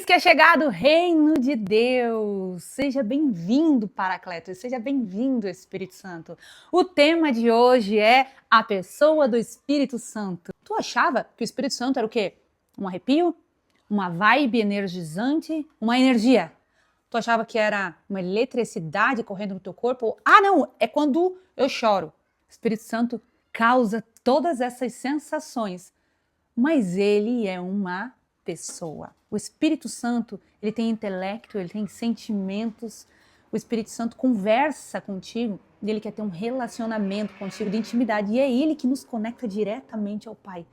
Eis que é chegado o reino de Deus. Seja bem-vindo, Paracletos. Seja bem-vindo, Espírito Santo. O tema de hoje é a pessoa do Espírito Santo. Tu achava que o Espírito Santo era o quê? Um arrepio? Uma vibe energizante? Uma energia? Tu achava que era uma eletricidade correndo no teu corpo? Ah, não, é quando eu choro. O Espírito Santo causa todas essas sensações, mas ele é uma pessoa. O Espírito Santo, ele tem intelecto, ele tem sentimentos. O Espírito Santo conversa contigo e ele quer ter um relacionamento contigo de intimidade. E é ele que nos conecta diretamente ao Pai.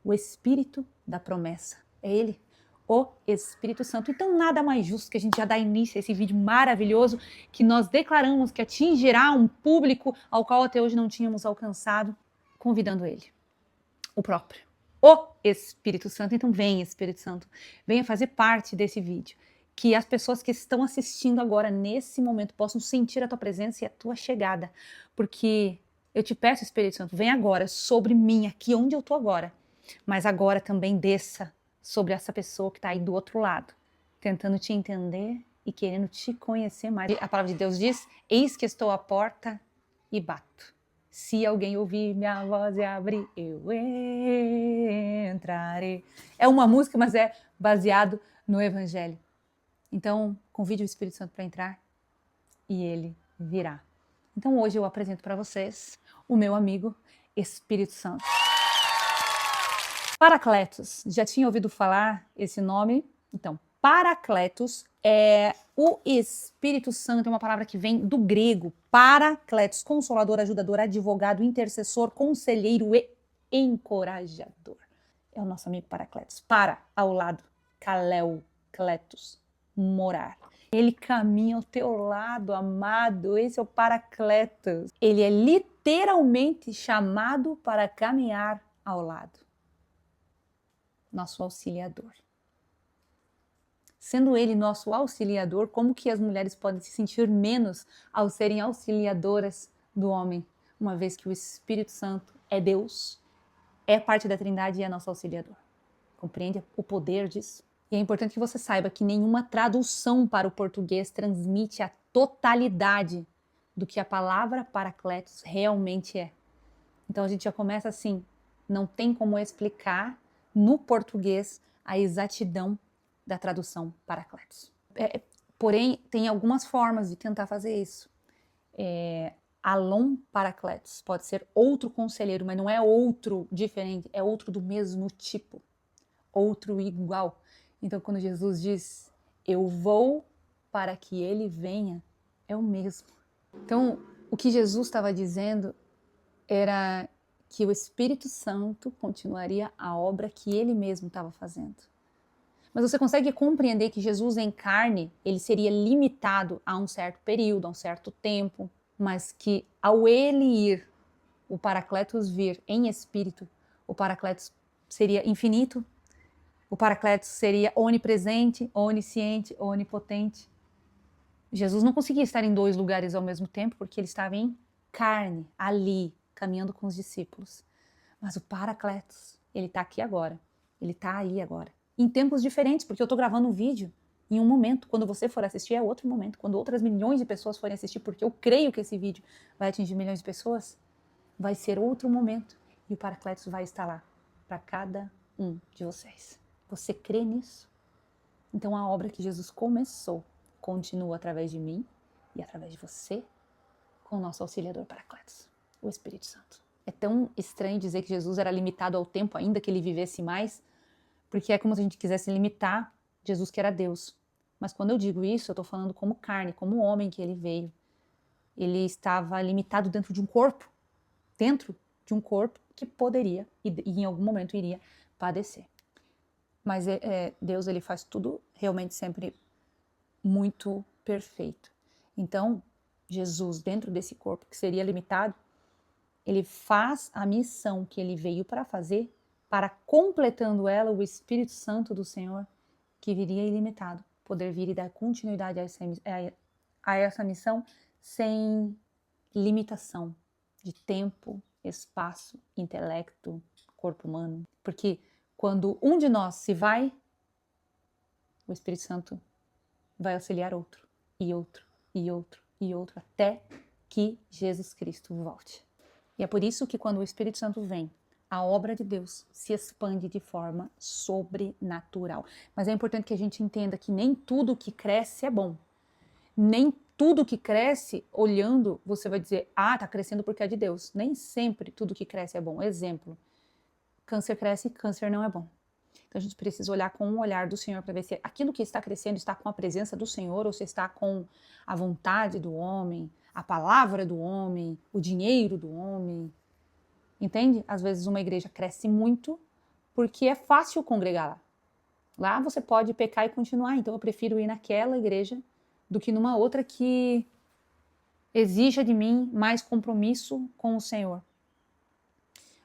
O Espírito da promessa. É ele, o Espírito Santo. Então nada mais justo que a gente já dar início a esse vídeo maravilhoso que nós declaramos que atingirá um público ao qual até hoje não tínhamos alcançado, convidando ele, o próprio. O Espírito Santo. Então vem, Espírito Santo, venha fazer parte desse vídeo, que as pessoas que estão assistindo agora, nesse momento, possam sentir a tua presença e a tua chegada, porque eu te peço, Espírito Santo, vem agora sobre mim, aqui onde eu tô agora, mas agora também desça sobre essa pessoa que está aí do outro lado, tentando te entender e querendo te conhecer mais. A palavra de Deus diz, eis que estou à porta e bato. Se alguém ouvir minha voz e abrir, eu entrarei. É uma música, mas é baseado no Evangelho. Então, convide o Espírito Santo para entrar e ele virá. Então, hoje eu apresento para vocês o meu amigo Espírito Santo. Paracletos. Já tinha ouvido falar esse nome? Então, Paracletos é o Espírito Santo, é uma palavra que vem do grego, Paracletos, consolador, ajudador, advogado, intercessor, conselheiro e encorajador. É o nosso amigo Paracletos. Para, ao lado, Kaleo, Kletos, morar. Ele caminha ao teu lado, amado, esse é o Paracletos. Ele é literalmente chamado para caminhar ao lado. Nosso auxiliador. Sendo ele nosso auxiliador, como que as mulheres podem se sentir menos ao serem auxiliadoras do homem, uma vez que o Espírito Santo é Deus, é parte da Trindade e é nosso auxiliador? Compreende o poder disso? E é importante que você saiba que nenhuma tradução para o português transmite a totalidade do que a palavra Paracletos realmente é. Então a gente já começa assim, não tem como explicar no português a exatidão da tradução Paracletos. Porém, tem algumas formas de tentar fazer isso. Alon Paracletos pode ser outro conselheiro, mas não é outro diferente, é outro do mesmo tipo, outro igual. Então, quando Jesus diz, eu vou para que ele venha, é o mesmo. Então, o que Jesus estava dizendo era que o Espírito Santo continuaria a obra que ele mesmo estava fazendo. Mas você consegue compreender que Jesus em carne, ele seria limitado a um certo período, a um certo tempo, mas que ao ele ir, o Paracletos vir em espírito, o Paracletos seria infinito, o Paracletos seria onipresente, onisciente, onipotente. Jesus não conseguia estar em dois lugares ao mesmo tempo, porque ele estava em carne, ali, caminhando com os discípulos. Mas o Paracletos, ele está aqui agora, ele está aí agora. Em tempos diferentes, porque eu estou gravando um vídeo em um momento, quando você for assistir é outro momento, quando outras milhões de pessoas forem assistir, porque eu creio que esse vídeo vai atingir milhões de pessoas, vai ser outro momento e o Paracletos vai estar lá para cada um de vocês. Você crê nisso? Então a obra que Jesus começou continua através de mim e através de você com o nosso auxiliador Paracletos, o Espírito Santo. É tão estranho dizer que Jesus era limitado ao tempo, ainda que ele vivesse mais, porque é como se a gente quisesse limitar Jesus, que era Deus. Mas quando eu digo isso, eu estou falando como carne, como homem que ele veio. Ele estava limitado dentro de um corpo que poderia e em algum momento iria padecer. Mas Deus, ele faz tudo realmente sempre muito perfeito. Então, Jesus, dentro desse corpo que seria limitado, ele faz a missão que ele veio para fazer, para, completando ela, o Espírito Santo do Senhor, que viria ilimitado, poder vir e dar continuidade a essa missão sem limitação de tempo, espaço, intelecto, corpo humano. Porque quando um de nós se vai, o Espírito Santo vai auxiliar outro, e outro, e outro, e outro, até que Jesus Cristo volte. E é por isso que quando o Espírito Santo vem, a obra de Deus se expande de forma sobrenatural. Mas é importante que a gente entenda que nem tudo que cresce é bom. Nem tudo que cresce, olhando, você vai dizer, tá crescendo porque é de Deus. Nem sempre tudo que cresce é bom. Exemplo, câncer cresce, câncer não é bom. Então a gente precisa olhar com o olhar do Senhor para ver se aquilo que está crescendo está com a presença do Senhor ou se está com a vontade do homem, a palavra do homem, o dinheiro do homem. Entende? Às vezes uma igreja cresce muito porque é fácil congregar lá. Lá você pode pecar e continuar, então eu prefiro ir naquela igreja do que numa outra que exija de mim mais compromisso com o Senhor.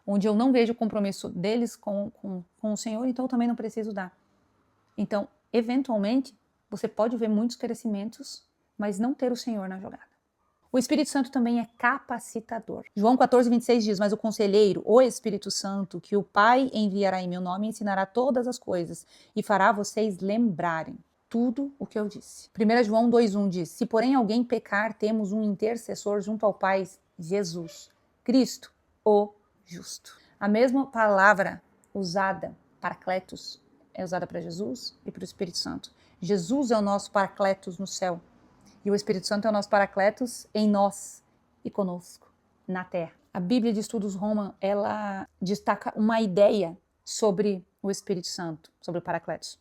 Onde eu não vejo o compromisso deles com o Senhor, então eu também não preciso dar. Então, eventualmente, você pode ver muitos crescimentos, mas não ter o Senhor na jogada. O Espírito Santo também é capacitador. João 14:26 diz, mas o conselheiro, o Espírito Santo, que o Pai enviará em meu nome, ensinará todas as coisas e fará vocês lembrarem tudo o que eu disse. 1 João 2:1 diz, se porém alguém pecar, temos um intercessor junto ao Pai, Jesus, Cristo, o justo. A mesma palavra usada, paracletos, é usada para Jesus e para o Espírito Santo. Jesus é o nosso paracletos no céu. E o Espírito Santo é o nosso paracletos em nós e conosco, na terra. A Bíblia de Estudos Roma, ela destaca uma ideia sobre o Espírito Santo, sobre o paracletos.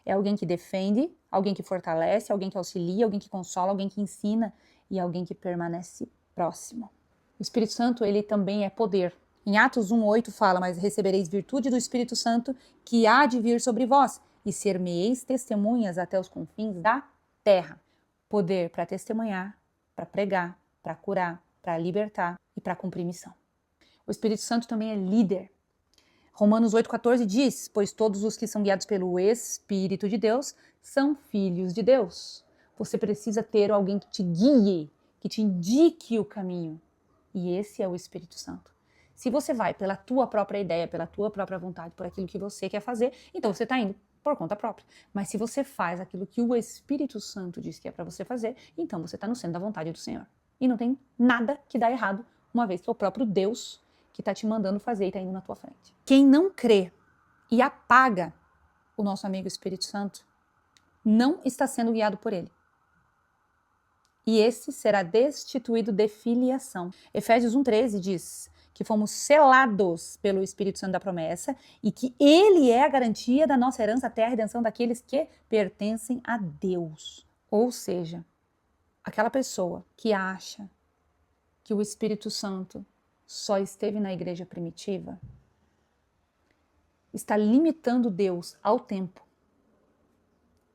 É alguém que defende, alguém que fortalece, alguém que auxilia, alguém que consola, alguém que ensina e alguém que permanece próximo. O Espírito Santo, ele também é poder. Em Atos 1:8 fala, mas recebereis virtude do Espírito Santo que há de vir sobre vós e ser-me-eis testemunhas até os confins da terra. Poder para testemunhar, para pregar, para curar, para libertar e para cumprir missão. O Espírito Santo também é líder. Romanos 8:14 diz, pois todos os que são guiados pelo Espírito de Deus são filhos de Deus. Você precisa ter alguém que te guie, que te indique o caminho. E esse é o Espírito Santo. Se você vai pela tua própria ideia, pela tua própria vontade, por aquilo que você quer fazer, então você está indo por conta própria. Mas se você faz aquilo que o Espírito Santo diz que é para você fazer, então você está no centro da vontade do Senhor. E não tem nada que dá errado, uma vez que é o próprio Deus que está te mandando fazer e está indo na tua frente. Quem não crê e apaga o nosso amigo Espírito Santo, não está sendo guiado por ele. E esse será destituído de filiação. Efésios 1:13 diz que fomos selados pelo Espírito Santo da promessa e que ele é a garantia da nossa herança até a redenção daqueles que pertencem a Deus. Ou seja, aquela pessoa que acha que o Espírito Santo só esteve na igreja primitiva está limitando Deus ao tempo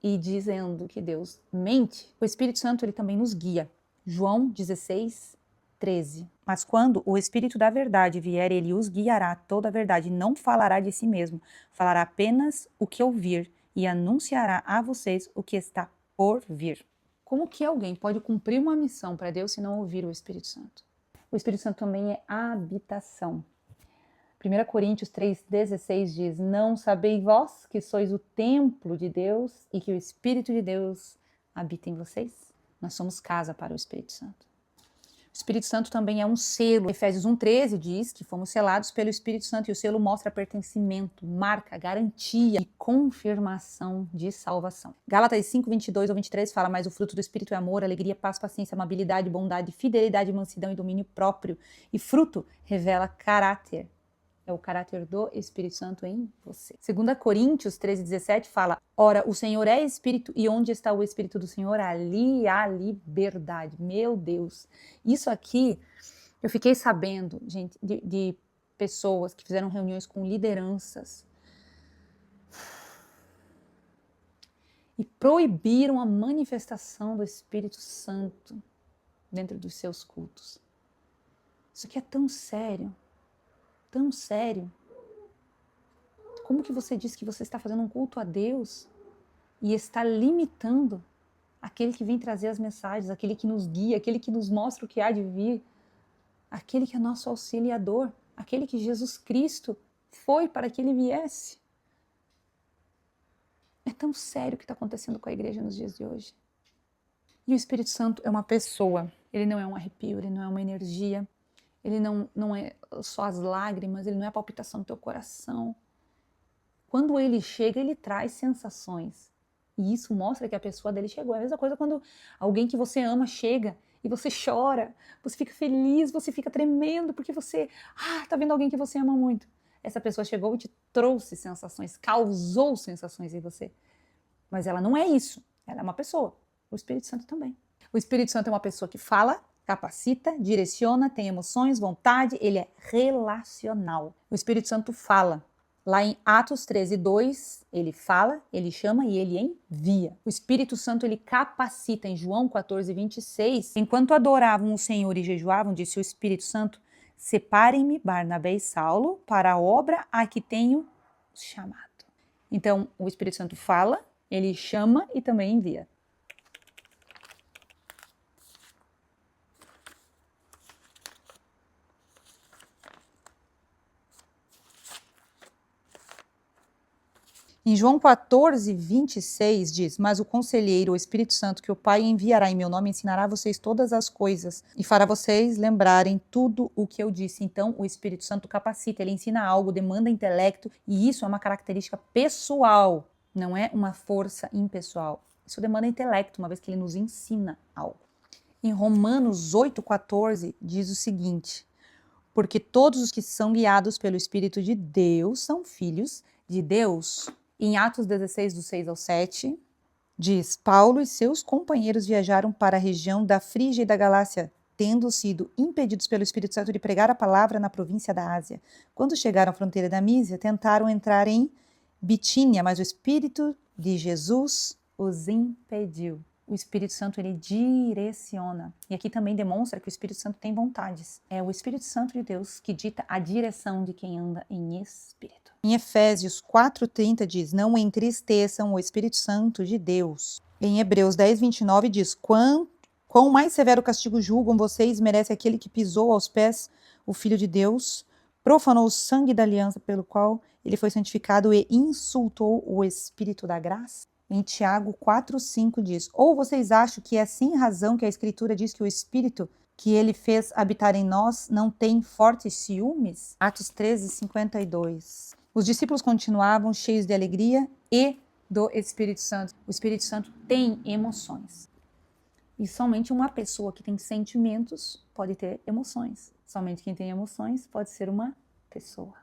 e dizendo que Deus mente. O Espírito Santo ele também nos guia. João 16:13. Mas quando o Espírito da verdade vier, ele os guiará a toda a verdade, não falará de si mesmo, falará apenas o que ouvir e anunciará a vocês o que está por vir. Como que alguém pode cumprir uma missão para Deus se não ouvir o Espírito Santo? O Espírito Santo também é habitação. 1 Coríntios 3:16 diz, não sabeis vós que sois o templo de Deus e que o Espírito de Deus habita em vocês? Nós somos casa para o Espírito Santo. O Espírito Santo também é um selo. Efésios 1:13 diz que fomos selados pelo Espírito Santo e o selo mostra pertencimento, marca, garantia e confirmação de salvação. Gálatas 5:22 ou 23 fala, mas o fruto do Espírito é amor, alegria, paz, paciência, amabilidade, bondade, fidelidade, mansidão e domínio próprio. E fruto revela caráter. É o caráter do Espírito Santo em você. 2 Coríntios 13:17 fala, ora, o Senhor é Espírito e onde está o Espírito do Senhor, ali há liberdade. Meu Deus, isso aqui eu fiquei sabendo, gente, de pessoas que fizeram reuniões com lideranças e proibiram a manifestação do Espírito Santo dentro dos seus cultos. Isso aqui é tão sério. Tão sério. Como que você diz que você está fazendo um culto a Deus e está limitando aquele que vem trazer as mensagens, aquele que nos guia, aquele que nos mostra o que há de vir, aquele que é nosso auxiliador, aquele que Jesus Cristo foi para que ele viesse? É tão sério o que está acontecendo com a igreja nos dias de hoje. E o Espírito Santo é uma pessoa, ele não é um arrepio, ele não é uma energia, ele não é só as lágrimas, ele não é a palpitação do teu coração. Quando ele chega, ele traz sensações. E isso mostra que a pessoa dele chegou. É a mesma coisa quando alguém que você ama chega e você chora, você fica feliz, você fica tremendo porque você tá vendo alguém que você ama muito. Essa pessoa chegou e te trouxe sensações, causou sensações em você. Mas ela não é isso, ela é uma pessoa. O Espírito Santo também. O Espírito Santo é uma pessoa que fala, capacita, direciona, tem emoções, vontade, ele é relacional. O Espírito Santo fala. Lá em Atos 13:2, ele fala, ele chama e ele envia. O Espírito Santo, ele capacita. Em João 14:26, enquanto adoravam o Senhor e jejuavam, disse o Espírito Santo, separem-me, Barnabé e Saulo, para a obra a que tenho chamado. Então, o Espírito Santo fala, ele chama e também envia. Em João 14:26 diz, mas o conselheiro, o Espírito Santo, que o Pai enviará em meu nome, ensinará a vocês todas as coisas e fará vocês lembrarem tudo o que eu disse. Então, o Espírito Santo capacita, ele ensina algo, demanda intelecto, e isso é uma característica pessoal, não é uma força impessoal. Isso demanda intelecto, uma vez que ele nos ensina algo. Em Romanos 8:14 diz o seguinte, porque todos os que são guiados pelo Espírito de Deus são filhos de Deus. Em Atos 16, do 6 ao 7, diz, Paulo e seus companheiros viajaram para a região da Frígia e da Galácia, tendo sido impedidos pelo Espírito Santo de pregar a palavra na província da Ásia. Quando chegaram à fronteira da Mísia, tentaram entrar em Bitínia, mas o Espírito de Jesus os impediu. O Espírito Santo, ele direciona. E aqui também demonstra que o Espírito Santo tem vontades. É o Espírito Santo de Deus que dita a direção de quem anda em espírito. Em Efésios 4:30 diz, não entristeçam o Espírito Santo de Deus. Em Hebreus 10:29 diz, quão mais severo castigo julgam vocês, merece aquele que pisou aos pés o Filho de Deus, profanou o sangue da aliança pelo qual ele foi santificado e insultou o Espírito da graça. Em Tiago 4:5 diz, ou vocês acham que é sem razão que a Escritura diz que o Espírito que ele fez habitar em nós não tem fortes ciúmes? Atos 13:52. Os discípulos continuavam cheios de alegria e do Espírito Santo. O Espírito Santo tem emoções. E somente uma pessoa que tem sentimentos pode ter emoções. Somente quem tem emoções pode ser uma pessoa.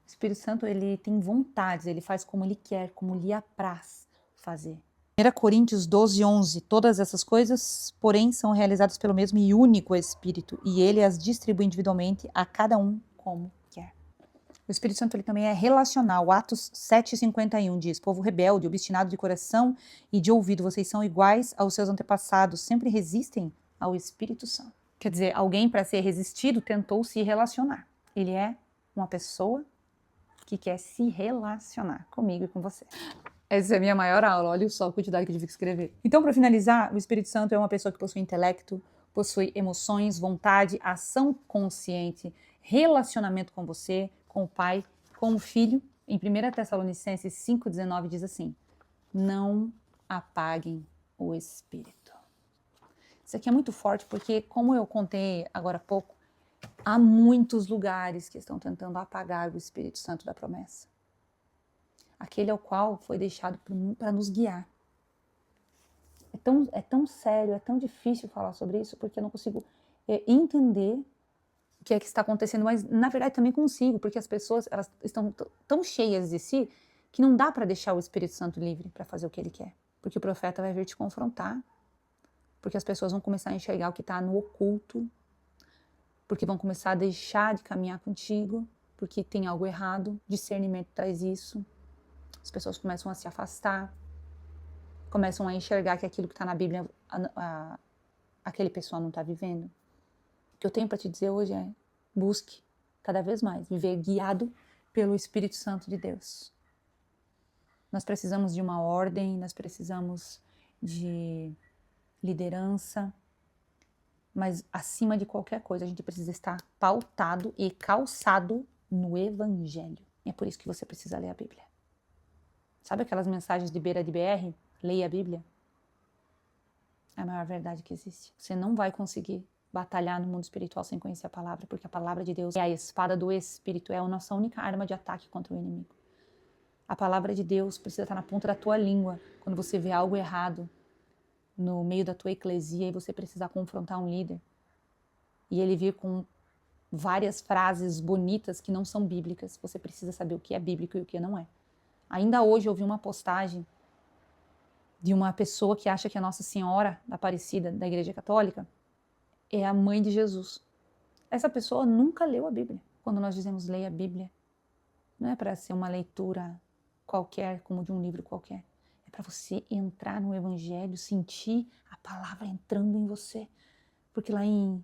O Espírito Santo, ele tem vontades, ele faz como ele quer, como lhe apraz fazer. 1 Coríntios 12:11, todas essas coisas, porém, são realizadas pelo mesmo e único Espírito, e ele as distribui individualmente a cada um como quer. O Espírito Santo, ele também é relacional. Atos 7:51 diz, povo rebelde, obstinado de coração e de ouvido, vocês são iguais aos seus antepassados, sempre resistem ao Espírito Santo. Quer dizer, alguém para ser resistido tentou se relacionar. Ele é uma pessoa que quer se relacionar comigo e com você. Essa é a minha maior aula, olha só a quantidade que eu tive que escrever. Então, para finalizar, o Espírito Santo é uma pessoa que possui intelecto, possui emoções, vontade, ação consciente, relacionamento com você, com o Pai, com o Filho. Em 1 Tessalonicenses 5:19 diz assim, não apaguem o Espírito. Isso aqui é muito forte porque, como eu contei agora há pouco, há muitos lugares que estão tentando apagar o Espírito Santo da promessa. Aquele ao qual foi deixado para nos guiar. É tão sério, é tão difícil falar sobre isso, porque eu não consigo entender o que é que está acontecendo, mas na verdade também consigo, porque as pessoas elas estão tão cheias de si que não dá para deixar o Espírito Santo livre para fazer o que ele quer. Porque o profeta vai vir te confrontar, porque as pessoas vão começar a enxergar o que está no oculto, porque vão começar a deixar de caminhar contigo, porque tem algo errado, discernimento traz isso. As pessoas começam a se afastar, começam a enxergar que aquilo que está na Bíblia, aquele pessoal não está vivendo. O que eu tenho para te dizer hoje é, busque cada vez mais viver guiado pelo Espírito Santo de Deus. Nós precisamos de uma ordem, nós precisamos de liderança, mas acima de qualquer coisa a gente precisa estar pautado e calçado no Evangelho. E é por isso que você precisa ler a Bíblia. Sabe aquelas mensagens de beira de BR? Leia a Bíblia. É a maior verdade que existe. Você não vai conseguir batalhar no mundo espiritual sem conhecer a palavra, porque a palavra de Deus é a espada do Espírito, é a nossa única arma de ataque contra o inimigo. A palavra de Deus precisa estar na ponta da tua língua quando você vê algo errado no meio da tua eclesia e você precisar confrontar um líder. E ele vir com várias frases bonitas que não são bíblicas. Você precisa saber o que é bíblico e o que não é. Ainda hoje eu vi uma postagem de uma pessoa que acha que a Nossa Senhora Aparecida da Igreja Católica é a mãe de Jesus. Essa pessoa nunca leu a Bíblia. Quando nós dizemos leia a Bíblia, não é para ser uma leitura qualquer, como de um livro qualquer. É para você entrar no Evangelho, sentir a palavra entrando em você. Porque lá em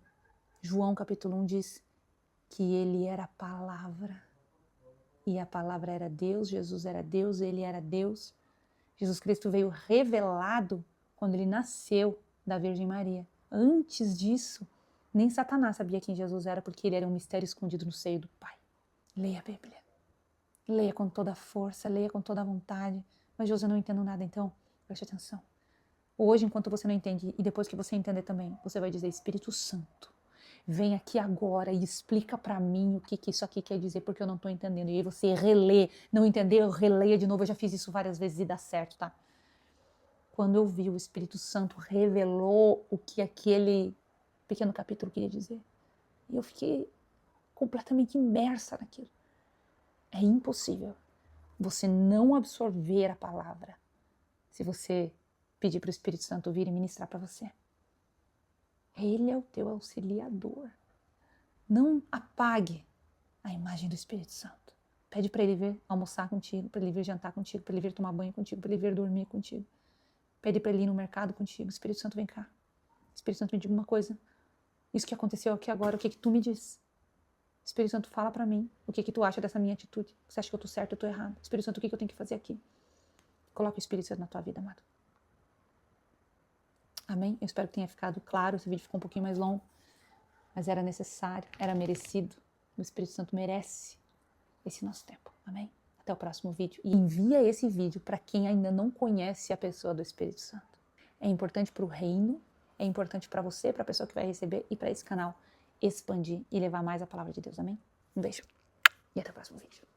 João capítulo 1 diz que ele era a palavra. E a palavra era Deus, Jesus era Deus, ele era Deus. Jesus Cristo veio revelado quando ele nasceu da Virgem Maria. Antes disso, nem Satanás sabia quem Jesus era, porque ele era um mistério escondido no seio do Pai. Leia a Bíblia. Leia com toda a força, leia com toda a vontade. Mas Deus, eu não entendo nada, então preste atenção. Hoje, enquanto você não entende, e depois que você entender também, você vai dizer, Espírito Santo, vem aqui agora e explica para mim o que isso aqui quer dizer, porque eu não estou entendendo. E aí você relê, não entendeu, releia de novo. Eu já fiz isso várias vezes e dá certo, tá? Quando eu vi, o Espírito Santo revelou o que aquele pequeno capítulo queria dizer. E eu fiquei completamente imersa naquilo. É impossível você não absorver a palavra se você pedir para o Espírito Santo vir e ministrar para você. Ele é o teu auxiliador. Não apague a imagem do Espírito Santo. Pede para ele vir almoçar contigo, para ele vir jantar contigo, para ele vir tomar banho contigo, para ele vir dormir contigo. Pede para ele ir no mercado contigo. Espírito Santo, vem cá. Espírito Santo, me diga uma coisa. Isso que aconteceu aqui agora, o que tu me diz? Espírito Santo, fala para mim. O que tu acha dessa minha atitude? Você acha que eu tô certo ou eu tô errado? Espírito Santo, o que eu tenho que fazer aqui? Coloca o Espírito Santo na tua vida, amado. Amém? Eu espero que tenha ficado claro. Esse vídeo ficou um pouquinho mais longo, mas era necessário, era merecido. O Espírito Santo merece esse nosso tempo. Amém? Até o próximo vídeo. E envia esse vídeo para quem ainda não conhece a pessoa do Espírito Santo. É importante para o reino, é importante para você, para a pessoa que vai receber e para esse canal expandir e levar mais a palavra de Deus. Amém? Um beijo e até o próximo vídeo.